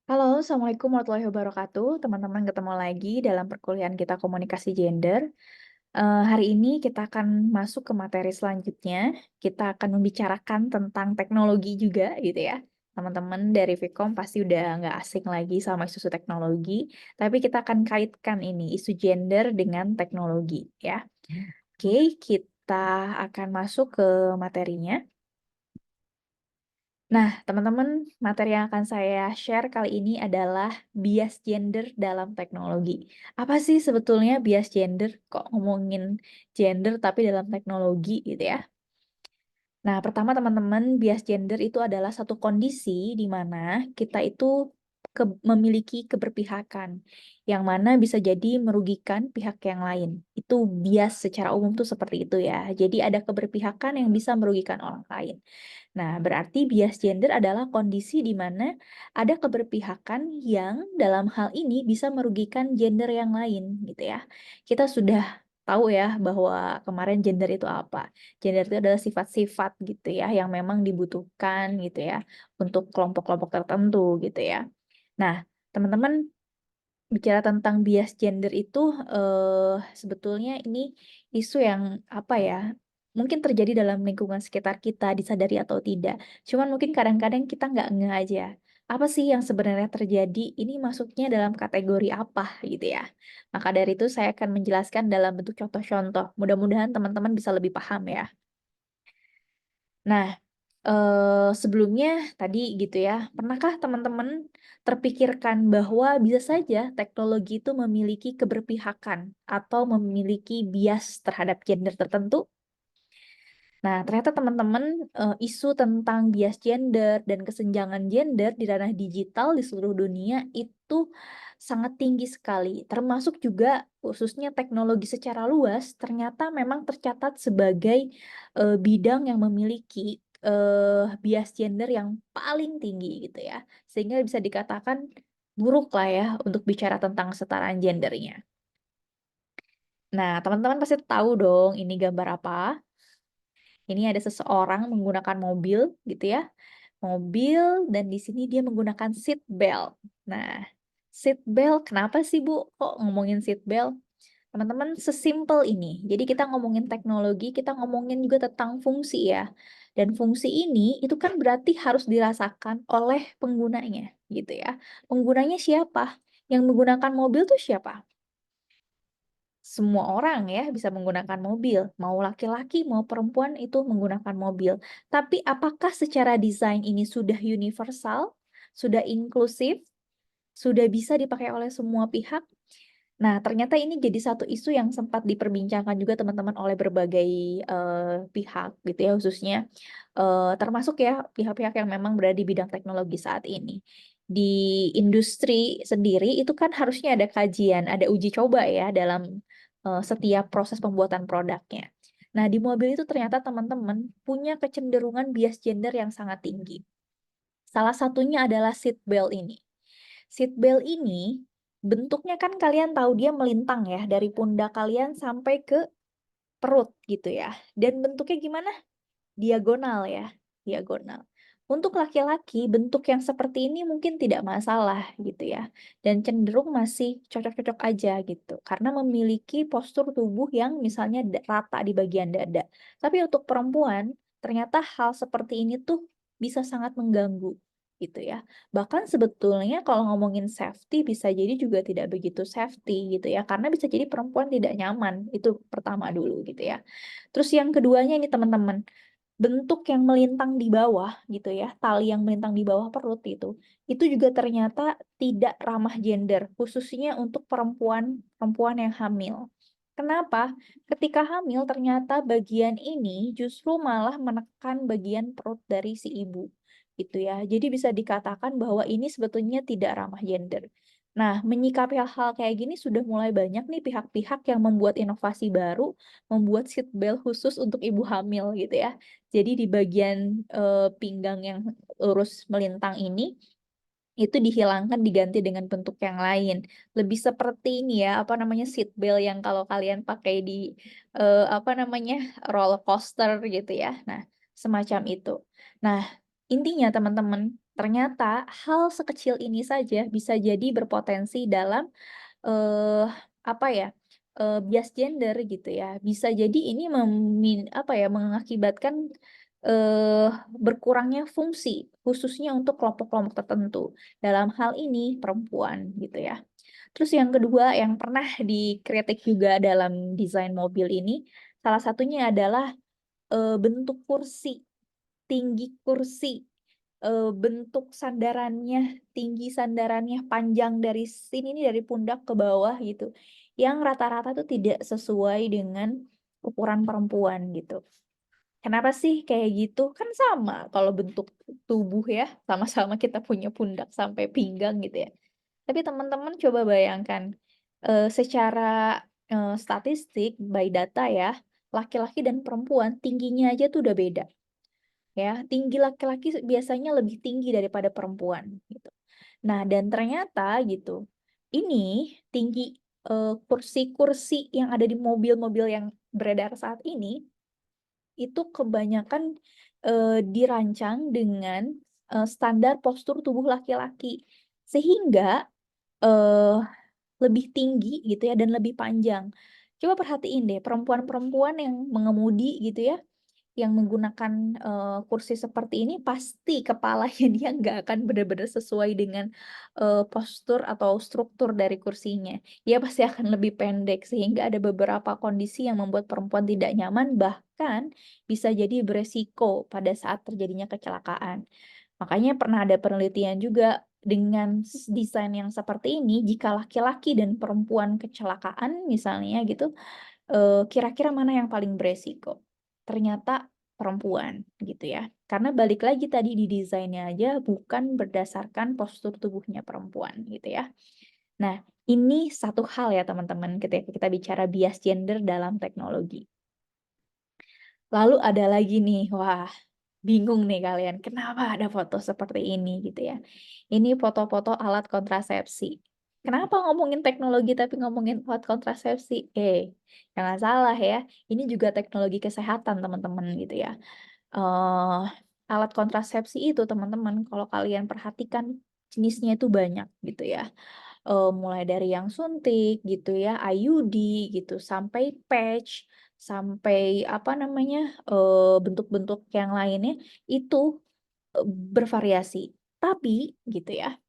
Halo, Assalamualaikum warahmatullahi wabarakatuh. Teman-teman ketemu lagi dalam perkuliahan kita komunikasi gender. Hari ini kita akan masuk ke materi selanjutnya. Kita akan membicarakan tentang teknologi juga gitu ya. Teman-teman dari Vkom pasti udah nggak asing lagi sama isu teknologi, tapi kita akan kaitkan ini isu gender dengan teknologi ya. Oke, kita akan masuk ke materinya. Nah, teman-teman, materi yang akan saya share kali ini adalah bias gender dalam teknologi. Apa sih sebetulnya bias gender? Kok ngomongin gender tapi dalam teknologi gitu ya? Nah, pertama teman-teman, bias gender itu adalah satu kondisi di mana kita itu memiliki keberpihakan, yang mana bisa jadi merugikan pihak yang lain. Itu bias secara umum tuh seperti itu ya. Jadi ada keberpihakan yang bisa merugikan orang lain. Nah, berarti bias gender adalah kondisi di mana ada keberpihakan yang dalam hal ini bisa merugikan gender yang lain gitu ya. Kita sudah tahu ya bahwa kemarin gender itu apa. Gender itu adalah sifat-sifat gitu ya yang memang dibutuhkan gitu ya untuk kelompok-kelompok tertentu gitu ya. Nah, teman-teman bicara tentang bias gender itu sebetulnya ini isu yang apa ya? Mungkin terjadi dalam lingkungan sekitar kita disadari atau tidak. Cuman mungkin kadang-kadang kita nggak ngeh aja. Apa sih yang sebenarnya terjadi? Ini masuknya dalam kategori apa gitu ya. Maka dari itu saya akan menjelaskan dalam bentuk contoh-contoh. Mudah-mudahan teman-teman bisa lebih paham ya. Nah, sebelumnya tadi gitu ya, pernahkah teman-teman terpikirkan bahwa bisa saja teknologi itu memiliki keberpihakan atau memiliki bias terhadap gender tertentu? Nah, ternyata teman-teman isu tentang bias gender dan kesenjangan gender di ranah digital di seluruh dunia itu sangat tinggi sekali. Termasuk juga khususnya teknologi secara luas ternyata memang tercatat sebagai bidang yang memiliki bias gender yang paling tinggi gitu ya. Sehingga bisa dikatakan buruk lah ya untuk bicara tentang kesetaraan gendernya. Nah, teman-teman pasti tahu dong ini gambar apa. Ini ada seseorang menggunakan mobil gitu ya. Mobil dan di sini dia menggunakan seat belt. Nah, seat belt kenapa sih Bu kok ngomongin seat belt? Teman-teman sesimpel ini. Jadi kita ngomongin teknologi, kita ngomongin juga tentang fungsi ya. Dan fungsi ini itu kan berarti harus dirasakan oleh penggunanya gitu ya. Penggunanya siapa? Yang menggunakan mobil tuh siapa? Semua orang ya bisa menggunakan mobil, mau laki-laki mau perempuan itu menggunakan mobil. Tapi apakah secara desain ini sudah universal, sudah inklusif, sudah bisa dipakai oleh semua pihak? Nah, ternyata ini jadi satu isu yang sempat diperbincangkan juga teman-teman oleh berbagai pihak gitu ya, khususnya termasuk ya pihak-pihak yang memang berada di bidang teknologi saat ini. Di industri sendiri itu kan harusnya ada kajian, ada uji coba ya dalam setiap proses pembuatan produknya. Nah, di mobil itu ternyata teman-teman punya kecenderungan bias gender yang sangat tinggi. Salah satunya adalah seat belt ini. Seat belt ini bentuknya kan kalian tahu dia melintang ya dari pundak kalian sampai ke perut gitu ya. Dan bentuknya gimana? Diagonal ya, diagonal. Untuk laki-laki, bentuk yang seperti ini mungkin tidak masalah gitu ya. Dan cenderung masih cocok-cocok aja gitu. Karena memiliki postur tubuh yang misalnya rata di bagian dada. Tapi untuk perempuan, ternyata hal seperti ini tuh bisa sangat mengganggu gitu ya. Bahkan sebetulnya kalau ngomongin safety bisa jadi juga tidak begitu safety gitu ya. Karena bisa jadi perempuan tidak nyaman. Itu pertama dulu gitu ya. Terus yang keduanya ini teman-teman bentuk yang melintang di bawah gitu ya, tali yang melintang di bawah perut itu juga ternyata tidak ramah gender, khususnya untuk perempuan yang hamil. Kenapa? Ketika hamil ternyata bagian ini justru malah menekan bagian perut dari si ibu gitu ya. Jadi bisa dikatakan bahwa ini sebetulnya tidak ramah gender. Nah, menyikapi hal-hal kayak gini sudah mulai banyak nih pihak-pihak yang membuat inovasi baru, membuat seat belt khusus untuk ibu hamil gitu ya. Jadi di bagian pinggang yang lurus melintang ini itu dihilangkan diganti dengan bentuk yang lain. Lebih seperti ini ya, apa namanya seat belt yang kalau kalian pakai di apa namanya roller coaster gitu ya. Nah, semacam itu. Nah, intinya teman-teman Ternyata hal sekecil ini saja bisa jadi berpotensi dalam, eee, apa ya, bias gender gitu ya. Bisa jadi ini apa ya, mengakibatkan, berkurangnya fungsi, khususnya untuk kelompok-kelompok tertentu. Dalam hal ini perempuan gitu ya. Terus yang kedua yang pernah dikritik juga dalam desain mobil ini, salah satunya adalah, bentuk kursi, tinggi kursi, bentuk sandarannya, tinggi sandarannya, panjang dari sini nih, dari pundak ke bawah gitu, yang rata-rata tuh tidak sesuai dengan ukuran perempuan gitu. Kenapa sih kayak gitu? Kan sama kalau bentuk tubuh ya, sama-sama kita punya pundak sampai pinggang gitu ya. Tapi teman-teman coba bayangkan, secara, statistik by data ya, laki-laki dan perempuan tingginya aja tuh udah beda, ya. Tinggi laki-laki biasanya lebih tinggi daripada perempuan, gitu. Nah, dan ternyata gitu, ini tinggi, kursi-kursi yang ada di mobil-mobil yang beredar saat ini, itu kebanyakan, dirancang dengan, standar postur tubuh laki-laki. Sehingga, eee lebih tinggi gitu ya dan lebih panjang. Coba perhatiin deh perempuan-perempuan yang mengemudi gitu ya, yang menggunakan, kursi seperti ini pasti kepalanya dia nggak akan benar-benar sesuai dengan, postur atau struktur dari kursinya. Dia pasti akan lebih pendek sehingga ada beberapa kondisi yang membuat perempuan tidak nyaman, bahkan bisa jadi beresiko pada saat terjadinya kecelakaan. Makanya pernah ada penelitian juga dengan desain yang seperti ini, jika laki-laki dan perempuan kecelakaan misalnya gitu, kira-kira mana yang paling beresiko? Ternyata perempuan gitu ya. Karena balik lagi tadi di desainnya aja bukan berdasarkan postur tubuhnya perempuan gitu ya. Nah, ini satu hal ya teman-teman ketika kita bicara bias gender dalam teknologi. Lalu ada lagi nih, wah bingung nih kalian, kenapa ada foto seperti ini gitu ya. Ini foto-foto alat kontrasepsi. Kenapa ngomongin teknologi tapi ngomongin alat kontrasepsi? Jangan salah ya, ini juga teknologi kesehatan teman-teman gitu ya. Eee, Alat kontrasepsi itu teman-teman kalau kalian perhatikan jenisnya itu banyak gitu ya. Mulai dari yang suntik gitu ya, IUD gitu, sampai patch, sampai apa namanya, bentuk-bentuk yang lainnya itu, bervariasi. Tapi gitu ya,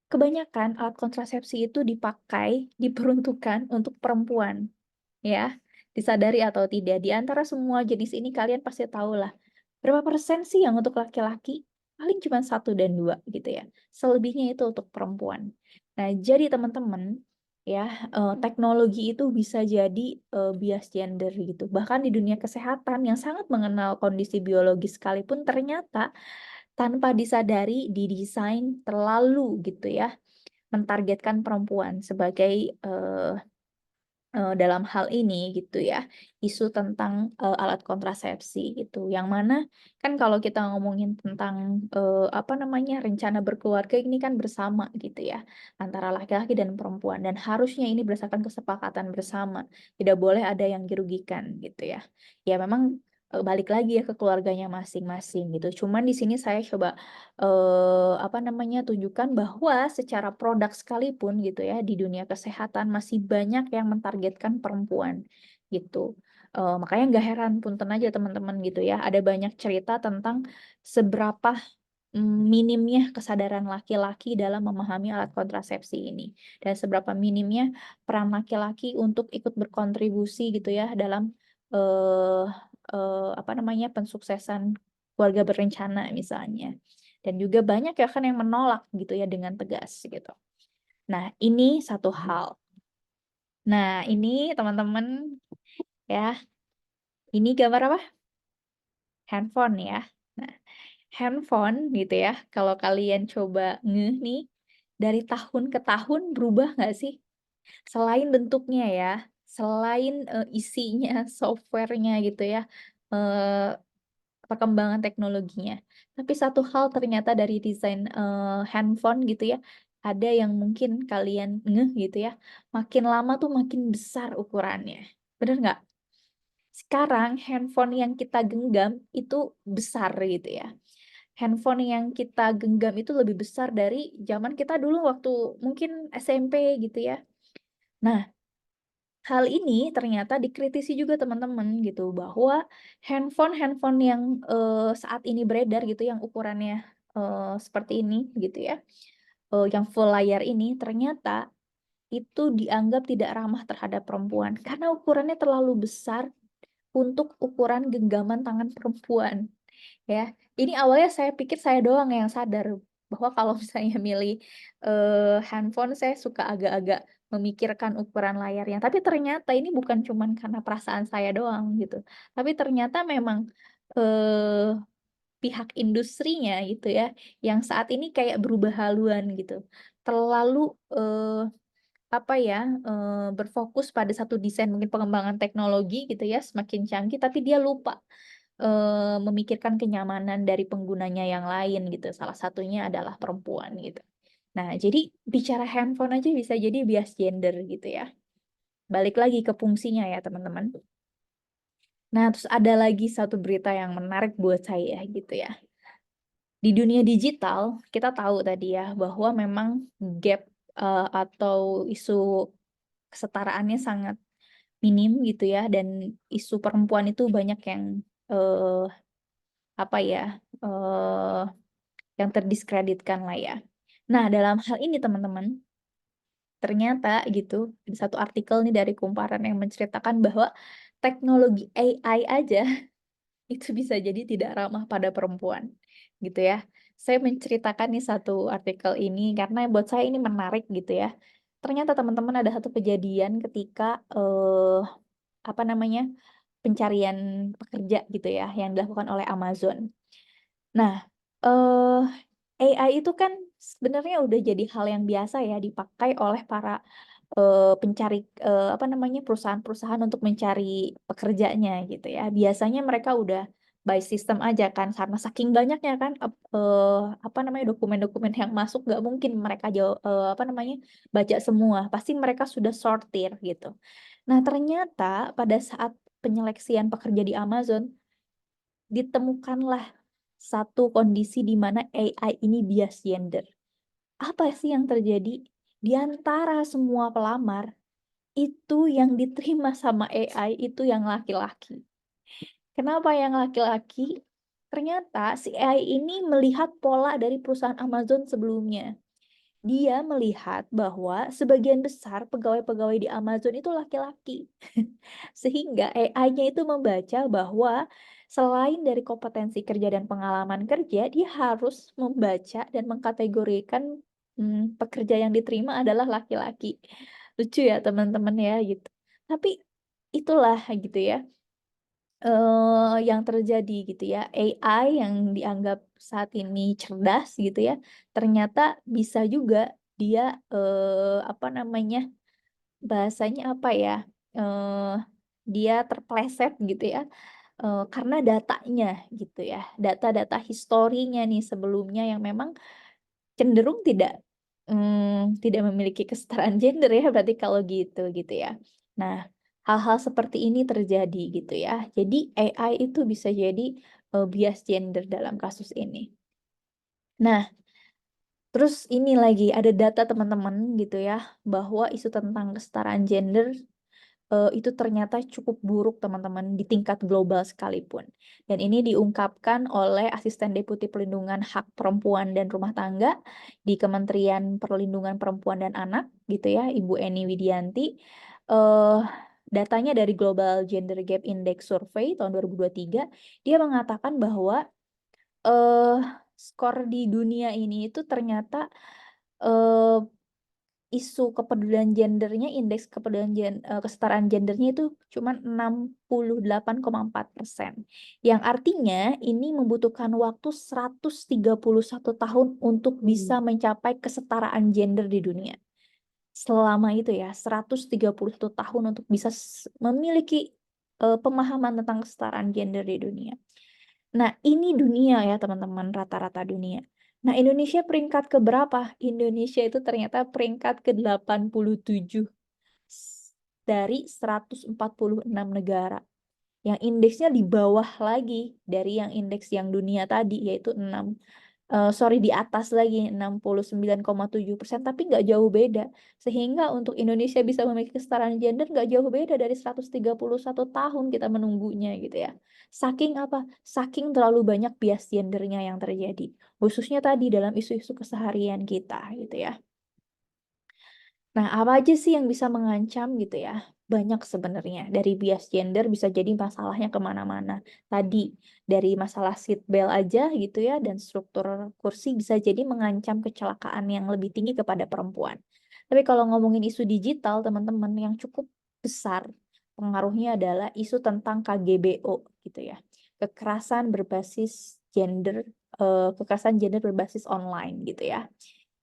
kebanyakan alat kontrasepsi itu dipakai, diperuntukkan untuk perempuan. Ya, disadari atau tidak, di antara semua jenis ini kalian pasti tahulah, berapa persen sih yang untuk laki-laki? Paling cuma 1 dan 2 gitu ya, selebihnya itu untuk perempuan. Nah, jadi teman-teman, ya, teknologi itu bisa jadi, bias gender gitu. Bahkan di dunia kesehatan yang sangat mengenal kondisi biologis sekalipun ternyata tanpa disadari didesain terlalu gitu ya, mentargetkan perempuan sebagai, dalam hal ini gitu ya, isu tentang, alat kontrasepsi gitu, yang mana kan kalau kita ngomongin tentang, apa namanya, rencana berkeluarga ini kan bersama gitu ya, antara laki-laki dan perempuan dan harusnya ini berdasarkan kesepakatan bersama, tidak boleh ada yang dirugikan gitu ya. Ya memang, balik lagi ya ke keluarganya masing-masing gitu, cuman di sini saya coba, apa namanya, tunjukkan bahwa secara produk sekalipun gitu ya, di dunia kesehatan masih banyak yang mentargetkan perempuan, gitu. Makanya nggak heran, punten aja teman-teman gitu ya, ada banyak cerita tentang seberapa, minimnya kesadaran laki-laki dalam memahami alat kontrasepsi ini, dan seberapa minimnya peran laki-laki untuk ikut berkontribusi gitu ya dalam, eee apa namanya, pensuksesan keluarga berencana misalnya. Dan juga banyak ya kan yang menolak gitu ya dengan tegas gitu. Nah, ini satu hal. Nah, ini teman-teman ya, ini gambar apa? Handphone ya. Nah, handphone gitu ya, kalau kalian coba ngeh nih, dari tahun ke tahun berubah nggak sih? Selain bentuknya ya, selain, isinya, software-nya gitu ya, eee perkembangan teknologinya. Tapi satu hal ternyata dari desain, handphone gitu ya, ada yang mungkin kalian ngeh gitu ya, makin lama tuh makin besar ukurannya, bener nggak? Sekarang handphone yang kita genggam itu besar gitu ya. handphone yang kita genggam itu lebih besar dari zaman kita dulu waktu mungkin SMP gitu ya. Nah, hal ini ternyata dikritisi juga teman-teman gitu, bahwa handphone-handphone yang, saat ini beredar gitu, yang ukurannya, seperti ini gitu ya, yang full layar ini, ternyata itu dianggap tidak ramah terhadap perempuan, karena ukurannya terlalu besar untuk ukuran genggaman tangan perempuan. Ya, ini awalnya saya pikir saya doang yang sadar bahwa kalau misalnya milih, handphone saya suka agak-agak memikirkan ukuran layarnya, tapi ternyata ini bukan cuman karena perasaan saya doang gitu, tapi ternyata memang, eee, pihak industrinya gitu ya, yang saat ini kayak berubah haluan gitu. Terlalu, apa ya, berfokus pada satu desain mungkin pengembangan teknologi gitu ya, semakin canggih tapi dia lupa memikirkan kenyamanan dari penggunanya yang lain gitu, salah satunya adalah perempuan gitu. Nah, jadi bicara handphone aja bisa jadi bias gender gitu ya. Balik lagi ke fungsinya ya teman-teman. Nah, terus ada lagi satu berita yang menarik buat saya gitu ya. Di dunia digital, kita tahu tadi ya bahwa memang gap, atau isu kesetaraannya sangat minim gitu ya, dan isu perempuan itu banyak yang, eee, apa ya, yang terdiskreditkan lah ya. Nah, dalam hal ini teman-teman, ternyata gitu, di satu artikel nih dari Kumparan yang menceritakan bahwa teknologi AI aja itu bisa jadi tidak ramah pada perempuan, gitu ya. Saya menceritakan nih satu artikel ini karena buat saya ini menarik gitu ya. Ternyata teman-teman ada satu kejadian ketika, apa namanya, pencarian pekerja gitu ya, yang dilakukan oleh Amazon. Nah, AI itu kan sebenarnya udah jadi hal yang biasa ya dipakai oleh para, pencari, apa namanya, perusahaan-perusahaan untuk mencari pekerjanya gitu ya. Biasanya mereka udah by system aja kan, karena saking banyaknya kan, apa namanya, dokumen-dokumen yang masuk nggak mungkin mereka apa namanya, baca semua, pasti mereka sudah sortir gitu. Nah, ternyata pada saat penyeleksian pekerja di Amazon, ditemukanlah satu kondisi di mana AI ini bias gender. Apa sih yang terjadi? Di antara semua pelamar, itu yang diterima sama AI itu yang laki-laki. Kenapa yang laki-laki? Ternyata si AI ini melihat pola dari perusahaan Amazon sebelumnya. Dia melihat bahwa sebagian besar pegawai-pegawai di Amazon itu laki-laki. Sehingga AI-nya itu membaca bahwa selain dari kompetensi kerja dan pengalaman kerja, dia harus membaca dan mengkategorikan, pekerja yang diterima adalah laki-laki. Lucu ya teman-teman ya gitu. Tapi itulah gitu ya, yang terjadi gitu ya. AI yang dianggap saat ini cerdas gitu ya, ternyata bisa juga dia, apa namanya, bahasanya apa ya, eee, dia terpleset gitu ya, karena datanya gitu ya, data-data historinya nih sebelumnya yang memang cenderung tidak memiliki kesetaraan gender ya berarti kalau gitu ya. Nah, hal-hal seperti ini terjadi gitu ya. Jadi AI itu bisa jadi, bias gender dalam kasus ini. Nah, terus ini lagi ada data teman-teman gitu ya, bahwa isu tentang kesetaraan gender itu ternyata cukup buruk teman-teman di tingkat global sekalipun. Dan ini diungkapkan oleh Asisten Deputi Pelindungan Hak Perempuan dan Rumah Tangga di Kementerian Perlindungan Perempuan dan Anak gitu ya, Ibu Eni Widianti. Eh, Datanya dari Global Gender Gap Index Survey tahun 2023, dia mengatakan bahwa eh skor di dunia ini itu ternyata eh isu kepedulian gendernya, indeks kesetaraan gendernya itu cuma 68,4%. Yang artinya ini membutuhkan waktu 131 tahun untuk bisa mencapai kesetaraan gender di dunia. Selama itu ya, 131 tahun untuk bisa memiliki pemahaman tentang kesetaraan gender di dunia. Nah, ini dunia ya teman-teman, rata-rata dunia. Nah, Indonesia peringkat ke berapa? Indonesia itu ternyata peringkat ke-87 dari 146 negara. yang indeksnya di bawah lagi dari yang indeks yang dunia tadi, yaitu di atas lagi 69,7%, tapi nggak jauh beda. Sehingga untuk Indonesia bisa memiliki kesetaraan gender nggak jauh beda dari 131 tahun kita menunggunya gitu ya. Saking apa? Saking terlalu banyak bias gendernya yang terjadi. Khususnya tadi dalam isu-isu keseharian kita gitu ya. Nah, apa aja sih yang bisa mengancam gitu ya? Banyak sebenarnya. Dari bias gender bisa jadi masalahnya kemana-mana. Tadi, dari masalah seat belt aja gitu ya, dan struktur kursi bisa jadi mengancam kecelakaan yang lebih tinggi kepada perempuan. Tapi kalau ngomongin isu digital, teman-teman, yang cukup besar pengaruhnya adalah isu tentang KGBO gitu ya. Kekerasan gender berbasis online gitu ya,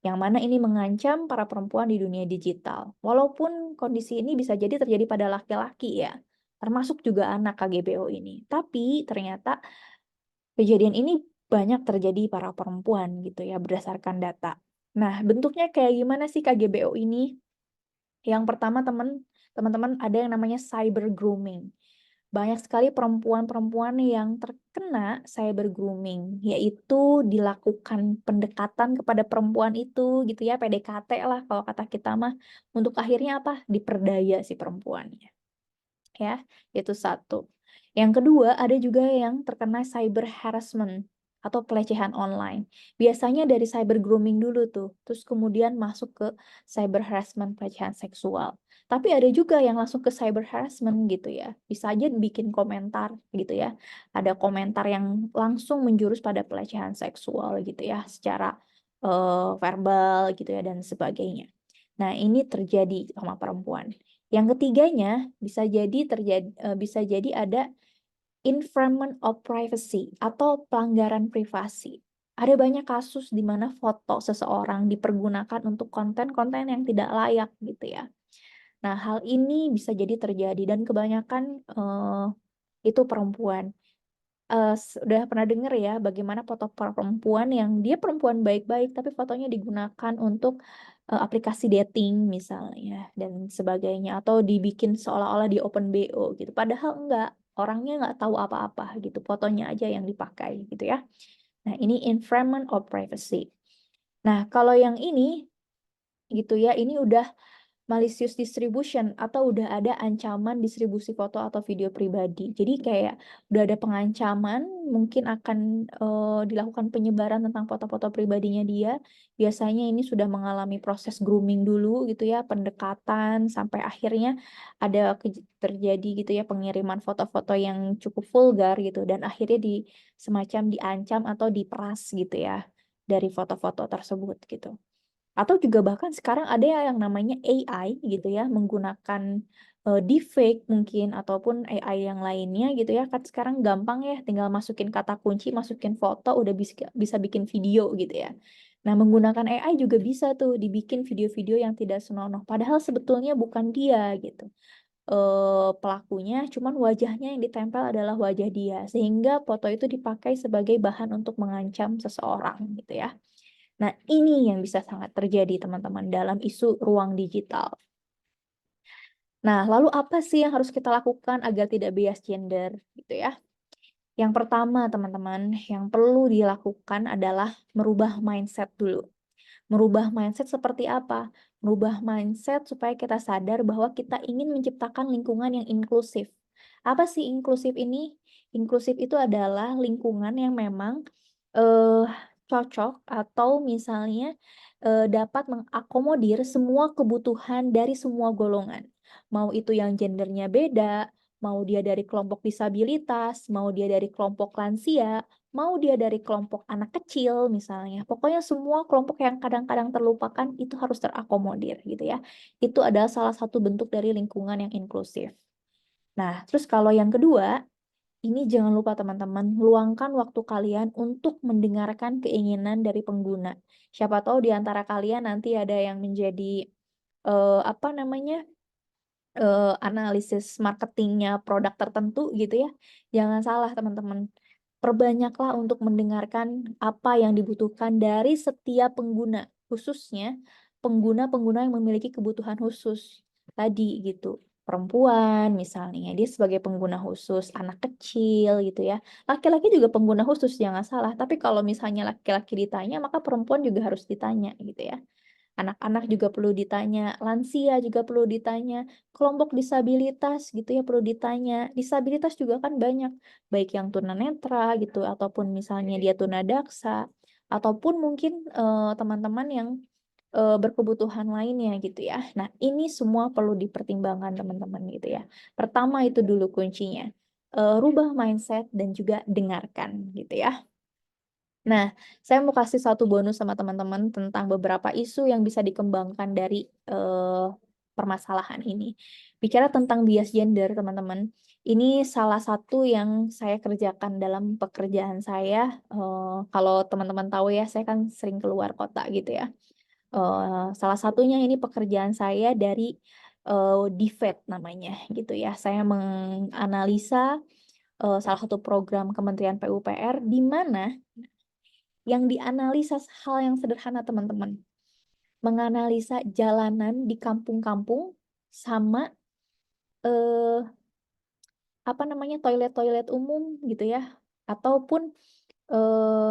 yang mana ini mengancam para perempuan di dunia digital. Walaupun kondisi ini bisa jadi terjadi pada laki-laki ya, termasuk juga anak KGBO ini. Tapi ternyata kejadian ini banyak terjadi para perempuan gitu ya, berdasarkan data. Nah, bentuknya kayak gimana sih KGBO ini? Yang pertama teman-teman ada yang namanya cyber grooming. Banyak sekali perempuan-perempuan yang terkena cyber grooming, yaitu dilakukan pendekatan kepada perempuan itu gitu ya, PDKT lah kalau kata kita mah, untuk akhirnya apa? Diperdaya si perempuannya. Ya, itu satu. Yang kedua, ada juga yang terkena cyber harassment atau pelecehan online. Biasanya dari cyber grooming dulu tuh, terus kemudian masuk ke cyber harassment, pelecehan seksual. Tapi ada juga yang langsung ke cyber harassment gitu ya. Bisa aja bikin komentar gitu ya. Ada komentar yang langsung menjurus pada pelecehan seksual gitu ya, secara verbal gitu ya dan sebagainya. Nah, ini terjadi sama perempuan. Yang ketiganya bisa jadi ada infringement of privacy atau pelanggaran privasi. Ada banyak kasus di mana foto seseorang dipergunakan untuk konten-konten yang tidak layak gitu ya. Nah, hal ini bisa jadi terjadi dan kebanyakan itu perempuan. Sudah pernah dengar ya bagaimana foto perempuan yang dia perempuan baik-baik tapi fotonya digunakan untuk aplikasi dating misalnya dan sebagainya, atau dibikin seolah-olah di open BO gitu. Padahal enggak, orangnya nggak tahu apa-apa gitu, fotonya aja yang dipakai gitu ya. Nah, ini infringement of privacy. Nah, kalau yang ini gitu ya, ini udah malicious distribution atau udah ada ancaman distribusi foto atau video pribadi. Jadi kayak udah ada pengancaman mungkin akan dilakukan penyebaran tentang foto-foto pribadinya dia. Biasanya ini sudah mengalami proses grooming dulu gitu ya, pendekatan sampai akhirnya terjadi gitu ya pengiriman foto-foto yang cukup vulgar gitu dan akhirnya semacam diancam atau diperas gitu ya dari foto-foto tersebut gitu. Atau juga bahkan sekarang ada yang namanya AI gitu ya, menggunakan deepfake mungkin ataupun AI yang lainnya gitu ya. Kan sekarang gampang ya, tinggal masukin kata kunci, masukin foto, udah bisa bikin video gitu ya. Nah, menggunakan AI juga bisa tuh dibikin video-video yang tidak senonoh. Padahal sebetulnya bukan dia gitu. Pelakunya, cuman wajahnya yang ditempel adalah wajah dia. Sehingga foto itu dipakai sebagai bahan untuk mengancam seseorang gitu ya. Nah, ini yang bisa sangat terjadi, teman-teman, dalam isu ruang digital. Nah, lalu apa sih yang harus kita lakukan agar tidak bias gender, gitu ya? Yang pertama, teman-teman, yang perlu dilakukan adalah merubah mindset dulu. Merubah mindset seperti apa? Merubah mindset supaya kita sadar bahwa kita ingin menciptakan lingkungan yang inklusif. Apa sih inklusif ini? Inklusif itu adalah lingkungan yang memang eh, cocok atau misalnya dapat mengakomodir semua kebutuhan dari semua golongan. Mau itu yang gendernya beda, mau dia dari kelompok disabilitas, mau dia dari kelompok lansia, mau dia dari kelompok anak kecil misalnya. Pokoknya semua kelompok yang kadang-kadang terlupakan itu harus terakomodir gitu ya. Itu adalah salah satu bentuk dari lingkungan yang inklusif. Nah, terus kalau yang kedua, ini jangan lupa teman-teman, luangkan waktu kalian untuk mendengarkan keinginan dari pengguna. Siapa tahu di antara kalian nanti ada yang menjadi apa namanya? Analisis marketingnya produk tertentu gitu ya. Jangan salah teman-teman. Perbanyaklah untuk mendengarkan apa yang dibutuhkan dari setiap pengguna, khususnya pengguna-pengguna yang memiliki kebutuhan khusus tadi gitu. perempuan misalnya, dia sebagai pengguna khusus, anak kecil gitu ya. Laki-laki juga pengguna khusus, jangan salah. Tapi kalau misalnya laki-laki ditanya, maka perempuan juga harus ditanya gitu ya. Anak-anak juga perlu ditanya, lansia juga perlu ditanya, kelompok disabilitas gitu ya perlu ditanya. Disabilitas juga kan banyak, baik yang tunanetra gitu, ataupun misalnya dia tunadaksa, ataupun mungkin teman-teman yang berkebutuhan lainnya gitu ya. Nah, ini semua perlu dipertimbangkan teman-teman gitu ya. Pertama itu dulu kuncinya, rubah mindset dan juga dengarkan gitu ya. Nah, saya mau kasih satu bonus sama teman-teman tentang beberapa isu yang bisa dikembangkan dari permasalahan ini. Bicara tentang bias gender, teman-teman, ini salah satu yang saya kerjakan dalam pekerjaan saya. Kalau teman-teman tahu ya, saya kan sering keluar kota gitu ya. Salah satunya ini pekerjaan saya dari DIVET namanya gitu ya. Saya menganalisa salah satu program Kementerian PUPR di mana yang dianalisa hal yang sederhana teman-teman. Menganalisa jalanan di kampung-kampung sama eh, apa namanya toilet-toilet umum gitu ya. Ataupun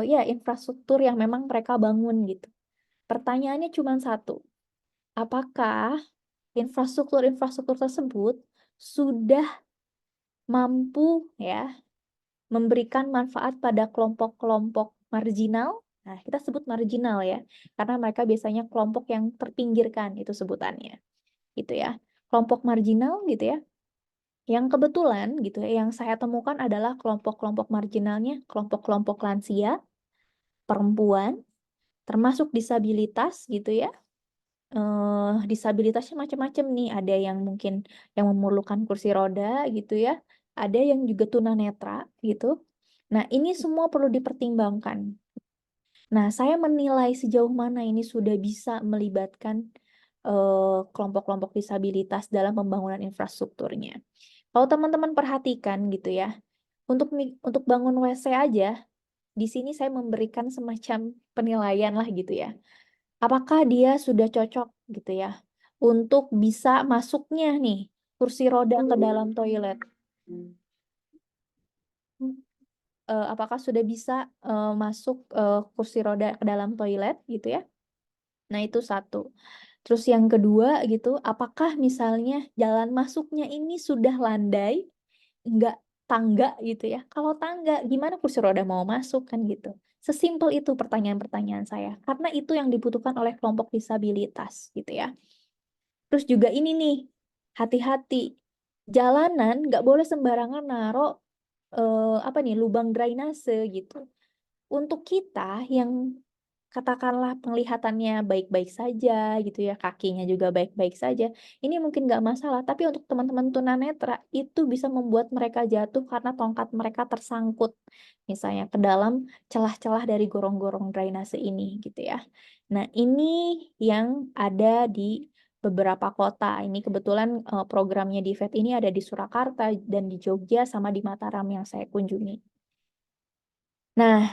ya infrastruktur yang memang mereka bangun gitu. Pertanyaannya cuma satu. Apakah infrastruktur-infrastruktur tersebut sudah mampu ya memberikan manfaat pada kelompok-kelompok marginal? Nah, kita sebut marginal ya, karena mereka biasanya kelompok yang terpinggirkan itu sebutannya, gitu ya. Kelompok marginal gitu ya. Yang kebetulan gitu ya, yang saya temukan adalah kelompok-kelompok marginalnya, kelompok-kelompok lansia, perempuan, termasuk disabilitas gitu ya. Disabilitasnya macam-macam nih. Ada yang mungkin yang memerlukan kursi roda gitu ya. Ada yang juga tunanetra gitu. Nah, ini semua perlu dipertimbangkan. Nah, saya menilai sejauh mana ini sudah bisa melibatkan kelompok-kelompok disabilitas dalam pembangunan infrastrukturnya. Kalau teman-teman perhatikan gitu ya, untuk bangun WC aja, di sini saya memberikan semacam penilaian lah gitu ya. Apakah dia sudah cocok gitu ya untuk bisa masuknya nih kursi roda ke dalam toilet? Apakah sudah bisa masuk kursi roda ke dalam toilet gitu ya? Nah, itu satu. Terus yang kedua gitu, apakah misalnya jalan masuknya ini sudah landai, nggak tangga gitu ya? Kalau tangga, gimana kursi roda mau masuk kan gitu? Sesimpel itu pertanyaan-pertanyaan saya, karena itu yang dibutuhkan oleh kelompok disabilitas gitu ya. Terus juga ini nih, hati-hati. Jalanan nggak boleh sembarangan naruh apa nih lubang drainase gitu. Untuk kita yang katakanlah penglihatannya baik-baik saja gitu ya, kakinya juga baik-baik saja, ini mungkin nggak masalah. Tapi untuk teman-teman tunanetra itu bisa membuat mereka jatuh karena tongkat mereka tersangkut misalnya ke dalam celah-celah dari gorong-gorong drainase ini gitu ya. Nah, ini yang ada di beberapa kota. Ini kebetulan programnya di VET ini ada di Surakarta dan di Jogja sama di Mataram yang saya kunjungi. Nah,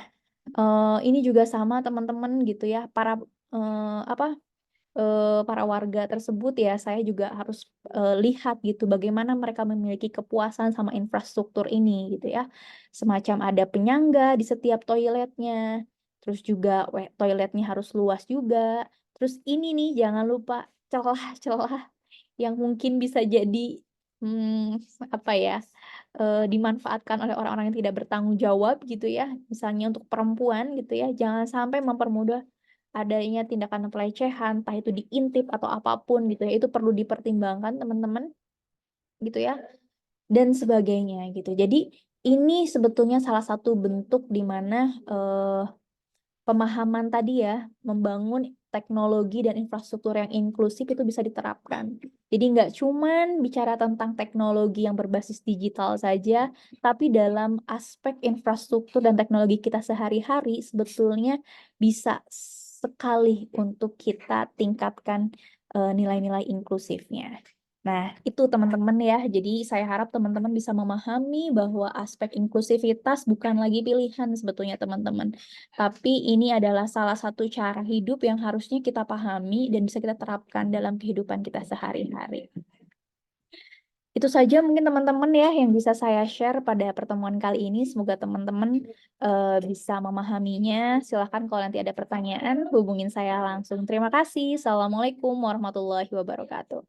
ini juga sama teman-teman gitu ya, apa para warga tersebut ya, saya juga harus lihat gitu bagaimana mereka memiliki kepuasan sama infrastruktur ini gitu ya. Semacam ada penyangga di setiap toiletnya, terus juga toiletnya harus luas juga. Terus ini nih jangan lupa celah-celah yang mungkin bisa jadi apa ya dimanfaatkan oleh orang-orang yang tidak bertanggung jawab gitu ya, misalnya untuk perempuan gitu ya, jangan sampai mempermudah adanya tindakan pelecehan, entah itu diintip atau apapun gitu ya, itu perlu dipertimbangkan teman-teman gitu ya, dan sebagainya gitu. Jadi ini sebetulnya salah satu bentuk di mana pemahaman tadi ya, membangun teknologi dan infrastruktur yang inklusif itu bisa diterapkan. Jadi nggak cuman bicara tentang teknologi yang berbasis digital saja, tapi dalam aspek infrastruktur dan teknologi kita sehari-hari sebetulnya bisa sekali untuk kita tingkatkan nilai-nilai inklusifnya. Nah, itu teman-teman ya. Jadi saya harap teman-teman bisa memahami bahwa aspek inklusivitas bukan lagi pilihan sebetulnya teman-teman. Tapi ini adalah salah satu cara hidup yang harusnya kita pahami dan bisa kita terapkan dalam kehidupan kita sehari-hari. Itu saja mungkin teman-teman ya yang bisa saya share pada pertemuan kali ini. Semoga teman-teman bisa memahaminya. Silahkan kalau nanti ada pertanyaan, hubungin saya langsung. Terima kasih. Assalamualaikum warahmatullahi wabarakatuh.